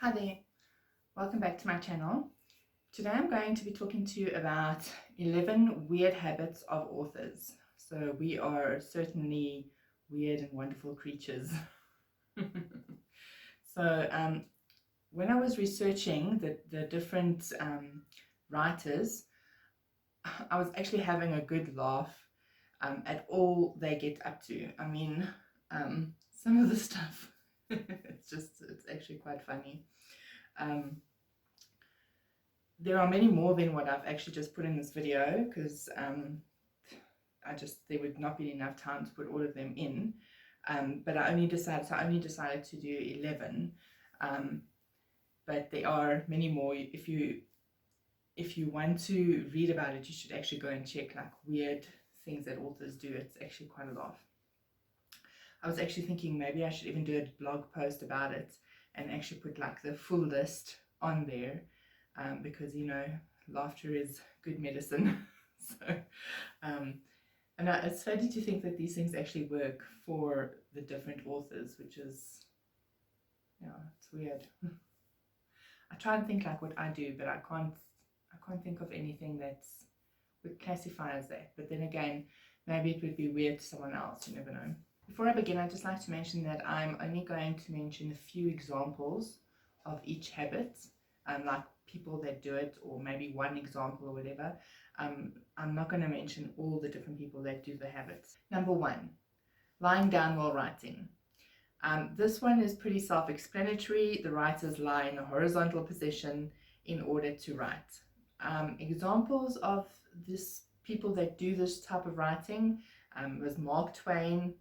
Hi there, welcome back to my channel. Today I'm going to be talking to you about 11 weird habits of authors. So we are certainly weird and wonderful creatures. So when I was researching the different writers, I was actually having a good laugh at all they get up to. I mean, some of the stuff, it's actually quite funny. There are many more than what I've actually just put in this video because there would not be enough time to put all of them in. But I only decided to do 11. But there are many more. If you want to read about it, you should actually go and check like weird things that authors do. It's actually quite a laugh. I was actually thinking maybe I should even do a blog post about it and actually put like the full list on there, because you know, laughter is good medicine. So and it's funny to think that these things actually work for the different authors, which is, yeah, it's weird. I try and think like what I do, but I can't think of anything that's would classify as that. But then again, maybe it would be weird to someone else, you never know. Before I begin, I'd just like to mention that I'm only going to mention a few examples of each habit, like people that do it, or maybe one example or whatever. I'm not going to mention all the different people that do the habits. Number 1, lying down while writing. This one is pretty self-explanatory. The writers lie in a horizontal position in order to write. Examples of people that do this type of writing was Mark Twain,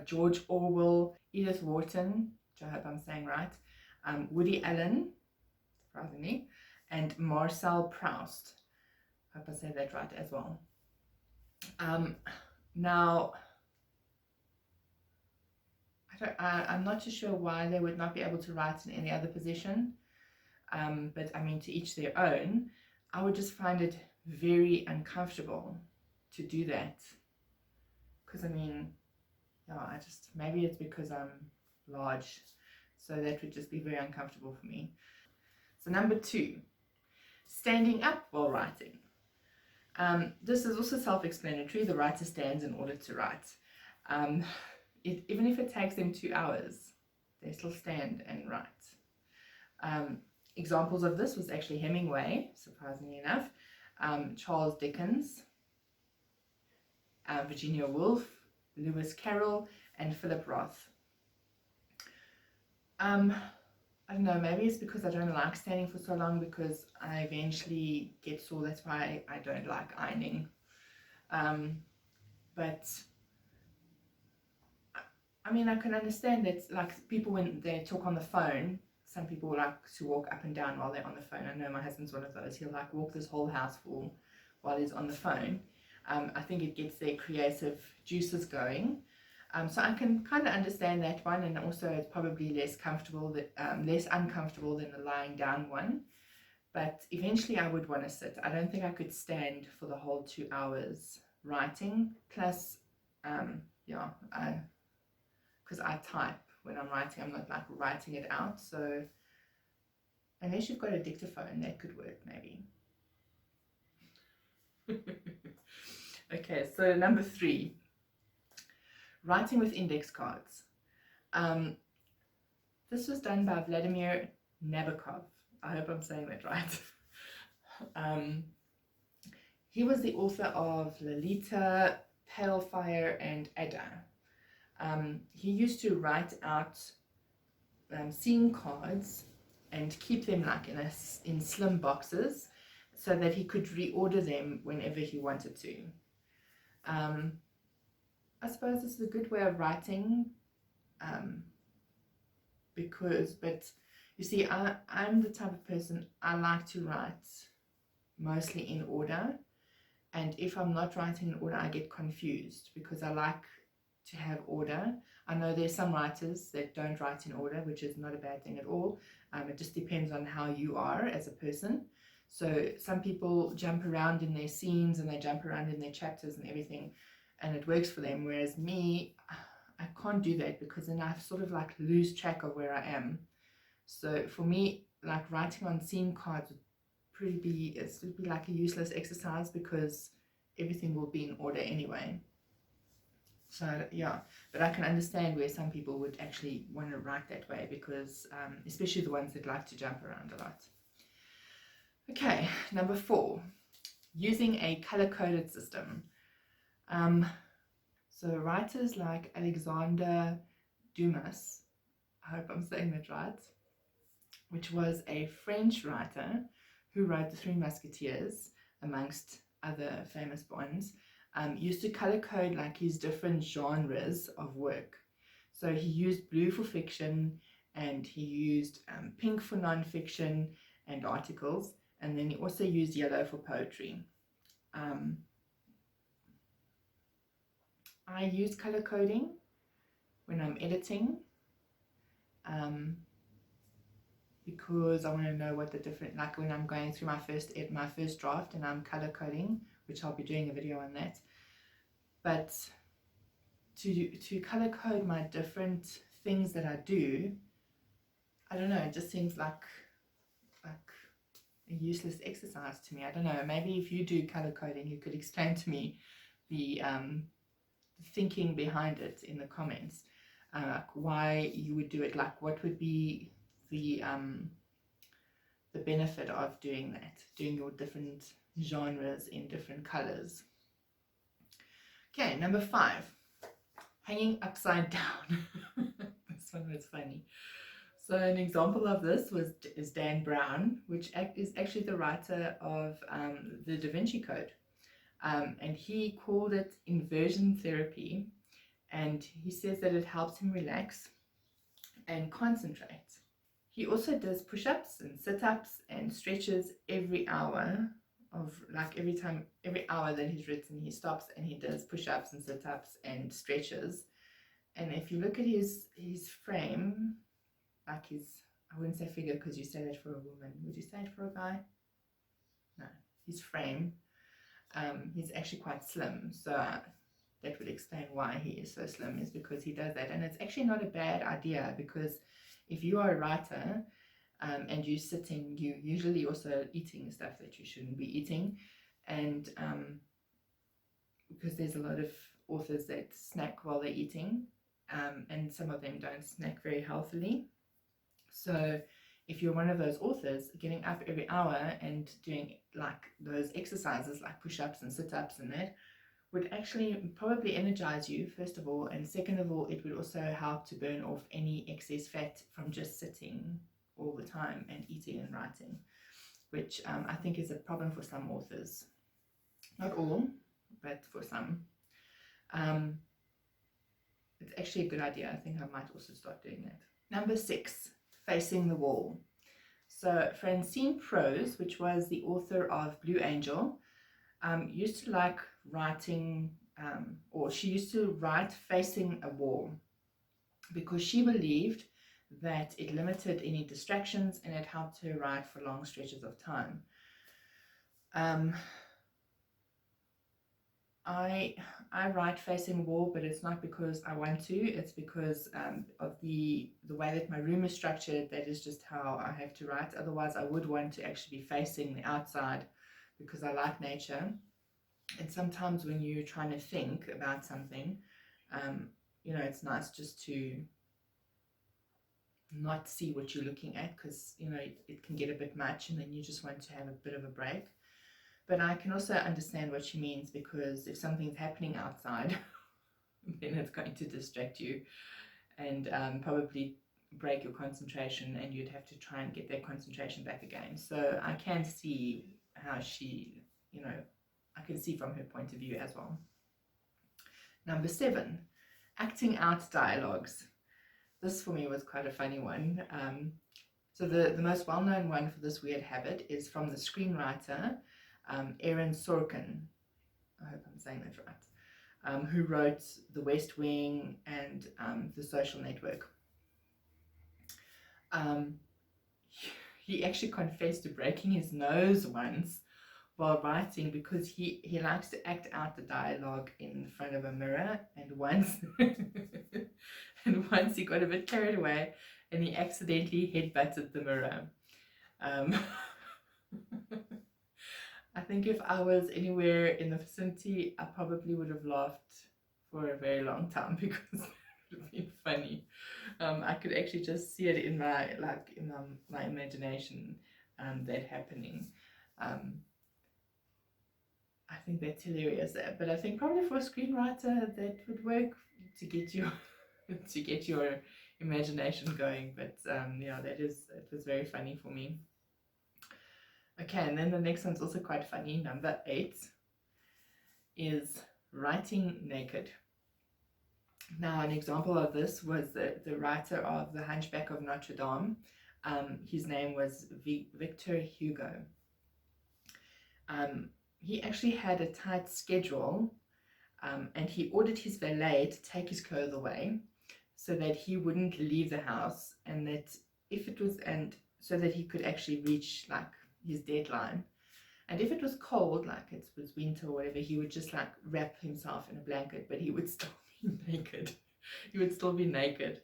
George Orwell, Edith Wharton, which I hope I'm saying right, Woody Allen, surprisingly, and Marcel Proust. I hope I said that right as well. Now, I'm not too sure why they would not be able to write in any other position, but I mean, to each their own. I would just find it very uncomfortable to do that, because I mean, yeah, maybe it's because I'm large, so that would just be very uncomfortable for me. So number 2, standing up while writing. This is also self-explanatory. The writer stands in order to write. Even if it takes them 2 hours, they still stand and write. Examples of this was actually Hemingway, surprisingly enough, Charles Dickens, Virginia Woolf, Lewis Carroll, and Philip Roth. I don't know, maybe it's because I don't like standing for so long, because I eventually get sore. That's why I don't like ironing. But I mean, I can understand that, like, people when they talk on the phone, some people like to walk up and down while they're on the phone. I know my husband's one of those. He'll like walk this whole house full while he's on the phone. I think it gets their creative juices going. So I can kind of understand that one, and also it's probably less uncomfortable than the lying down one. But eventually I would want to sit. I don't think I could stand for the whole 2 hours writing. Plus, yeah, because I type when I'm writing. I'm not like writing it out. So unless you've got a dictaphone, that could work maybe. Okay, so number 3, writing with index cards. This was done by Vladimir Nabokov. I hope I'm saying that right. He was the author of Lolita, Pale Fire, and Ada. He used to write out scene cards and keep them like in slim boxes, so that he could reorder them whenever he wanted to. I suppose this is a good way of writing, but you see, I'm the type of person, I like to write mostly in order, and if I'm not writing in order, I get confused, because I like to have order. I know there's some writers that don't write in order, which is not a bad thing at all. It just depends on how you are as a person. So some people jump around in their scenes and they jump around in their chapters and everything, and it works for them, whereas me, I can't do that, because then I sort of like lose track of where I am. So for me, like writing on scene cards would be like a useless exercise because everything will be in order anyway. So yeah, but I can understand where some people would actually want to write that way because especially the ones that like to jump around a lot. Okay, number 4, using a color-coded system. So writers like Alexander Dumas, I hope I'm saying that right, which was a French writer who wrote The Three Musketeers, amongst other famous ones, used to color code like his different genres of work. So he used blue for fiction, and he used pink for non-fiction and articles, and then he also used yellow for poetry. I use color coding when I'm editing because I want to know what the different, like when I'm going through my first draft and I'm color coding, which I'll be doing a video on that. But to color code my different things that I do, I don't know, it just seems like a useless exercise to me. I don't know, maybe if you do color coding, you could explain to me the thinking behind it in the comments, why you would do it, like what would be the benefit of doing that, doing your different genres in different colors. Okay, number 5, hanging upside down. This one was funny. So an example of this is Dan Brown, which is actually the writer of the Da Vinci Code. And he called it inversion therapy, and he says that it helps him relax and concentrate. He also does push-ups and sit-ups and stretches every hour every hour that he's written, he stops and he does push-ups and sit-ups and stretches. And if you look at his frame, like I wouldn't say figure because you say that for a woman, would you say it for a guy? No, his frame, he's actually quite slim, so that would explain why he is so slim, is because he does that. And it's actually not a bad idea, because if you are a writer and you're sitting, you usually also eating stuff that you shouldn't be eating, and because there's a lot of authors that snack while they're eating, and some of them don't snack very healthily. So if you're one of those authors, getting up every hour and doing like those exercises like push-ups and sit-ups and that would actually probably energize you, first of all, and second of all, it would also help to burn off any excess fat from just sitting all the time and eating and writing, which I think is a problem for some authors. Not all, but for some. It's actually a good idea. I think I might also start doing that. Number 6, facing the wall. So Francine Prose, which was the author of Blue Angel, used to like writing, or she used to write facing a wall because she believed that it limited any distractions and it helped her write for long stretches of time. I write facing a wall, but it's not because I want to, it's because of the way that my room is structured. That is just how I have to write. Otherwise I would want to actually be facing the outside because I like nature. And sometimes when you're trying to think about something, you know, it's nice just to not see what you're looking at, because, you know, it can get a bit much and then you just want to have a bit of a break. But I can also understand what she means, because if something's happening outside, then it's going to distract you and probably break your concentration, and you'd have to try and get that concentration back again. So I can see how she, you know, I can see from her point of view as well. Number 7, acting out dialogues. This for me was quite a funny one. So the most well-known one for this weird habit is from the screenwriter Aaron Sorkin, I hope I'm saying that right, who wrote The West Wing and The Social Network. He actually confessed to breaking his nose once while writing, because he likes to act out the dialogue in front of a mirror, and once and once he got a bit carried away and he accidentally headbutted the mirror. Um, I think if I was anywhere in the vicinity, I probably would have laughed for a very long time because it would have been funny. I could actually just see it in my my imagination, that happening. I think that's hilarious. But I think probably for a screenwriter that would work to get you to get your imagination going. But yeah, it was very funny for me. Okay, and then the next one's also quite funny. Number 8 is writing naked. Now, an example of this was the writer of The Hunchback of Notre Dame. His name was Victor Hugo. He actually had a tight schedule, and he ordered his valet to take his clothes away so that he wouldn't leave the house, and that if it was, and so that he could actually reach like his deadline. And if it was cold, like it was winter or whatever, he would just like wrap himself in a blanket, but he would still be naked. He would still be naked.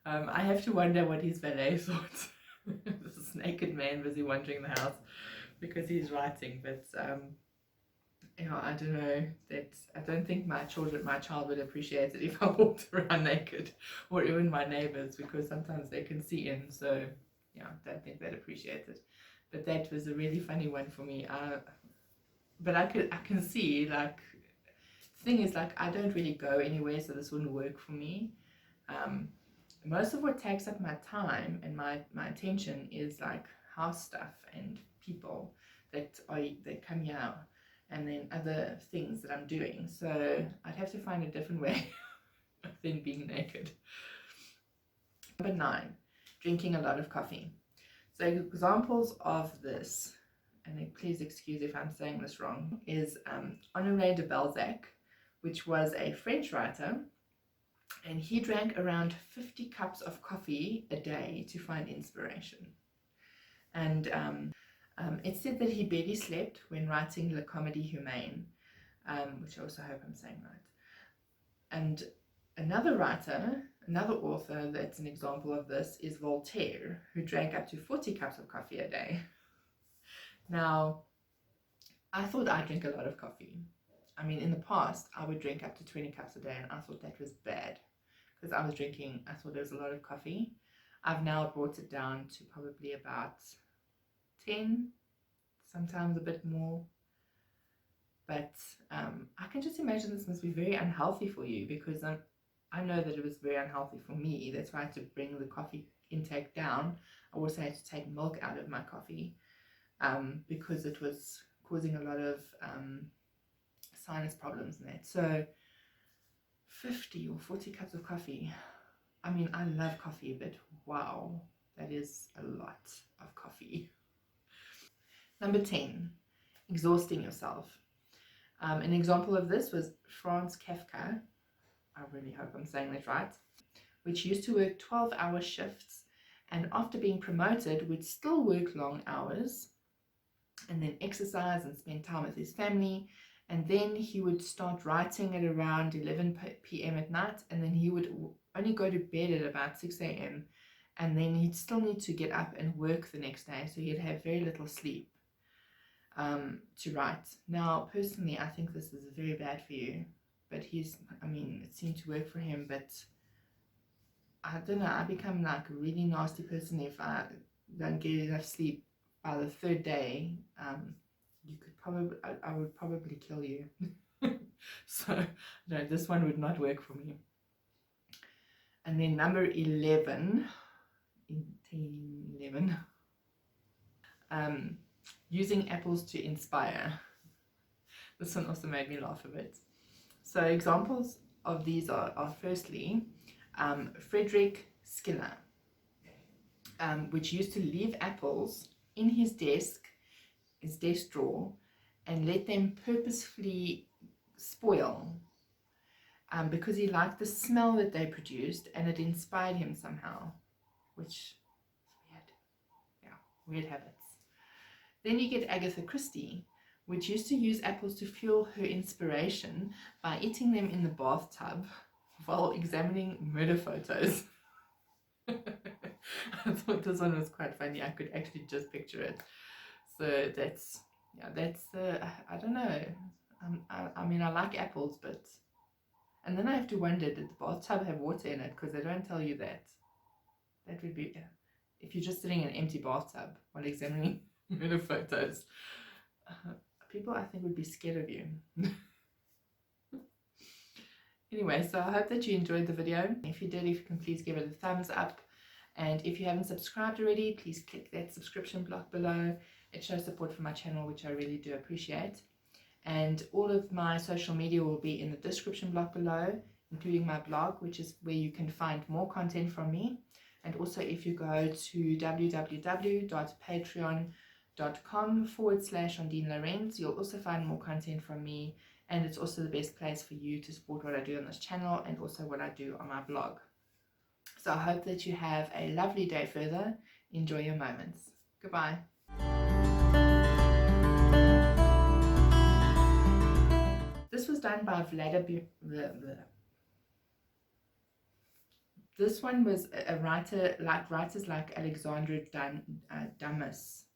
I have to wonder what his valet thought. This naked man busy wandering the house because he's writing. But you know, I don't know, that I don't think my child would appreciate it if I walked around naked, or even my neighbors, because sometimes they can see in. So yeah, I don't think they'd appreciate it. But that was a really funny one for me. But I can see, like, the thing is, like, I don't really go anywhere, so this wouldn't work for me. Most of what takes up my time and my attention is like house stuff and people that come here, and then other things that I'm doing. So I'd have to find a different way than being naked. Number 9, drinking a lot of coffee. So examples of this, and please excuse if I'm saying this wrong, is Honoré de Balzac, which was a French writer, and he drank around 50 cups of coffee a day to find inspiration. And it said that he barely slept when writing La Comédie Humaine, which I also hope I'm saying right. And another author that's an example of this is Voltaire, who drank up to 40 cups of coffee a day. Now, I thought I drink a lot of coffee. I mean, in the past, I would drink up to 20 cups a day, and I thought that was bad because I thought there was a lot of coffee. I've now brought it down to probably about 10, sometimes a bit more. But I can just imagine this must be very unhealthy for you, because I know that it was very unhealthy for me. That's why I had to bring the coffee intake down. I also had to take milk out of my coffee because it was causing a lot of sinus problems and that. So 50 or 40 cups of coffee. I mean, I love coffee, but wow, that is a lot of coffee. Number 10, exhausting yourself. An example of this was Franz Kafka. I really hope I'm saying that right, which used to work 12-hour shifts, and after being promoted would still work long hours, and then exercise and spend time with his family, and then he would start writing at around 11 p.m. at night, and then he would only go to bed at about 6 a.m., and then he'd still need to get up and work the next day, so he'd have very little sleep to write. Now, personally, I think this is very bad for you, but it seemed to work for him. But I don't know, I become like a really nasty person if I don't get enough sleep. By the 3rd day, I would probably kill you. So no, this one would not work for me. And then number 11, using apples to inspire. This one also made me laugh a bit. So examples of these are firstly, Frederick Schiller, which used to leave apples in his desk drawer, and let them purposefully spoil because he liked the smell that they produced, and it inspired him somehow, which is weird. Yeah, weird habits. Then you get Agatha Christie, which used to use apples to fuel her inspiration by eating them in the bathtub while examining murder photos. I thought this one was quite funny. I could actually just picture it. So that's, yeah, that's, I don't know. I mean, I like apples, but, and then I have to wonder, did the bathtub have water in it? Because they don't tell you that. That would be, if you're just sitting in an empty bathtub while examining the photos, people I think would be scared of you. Anyway, so I hope that you enjoyed the video. If you did, if you can please give it a thumbs up. And if you haven't subscribed already, please click that subscription block below. It shows support for my channel, which I really do appreciate. And all of my social media will be in the description block below, including my blog, which is where you can find more content from me. And also if you go to www.patreon.com/Ondeane Lourens, you'll also find more content from me. And it's also the best place for you to support what I do on this channel and also what I do on my blog. So I hope that you have a lovely day further. Enjoy your moments. Goodbye. This was done by Vladimir. This one was a writer, like writers like Alexandra Dumas.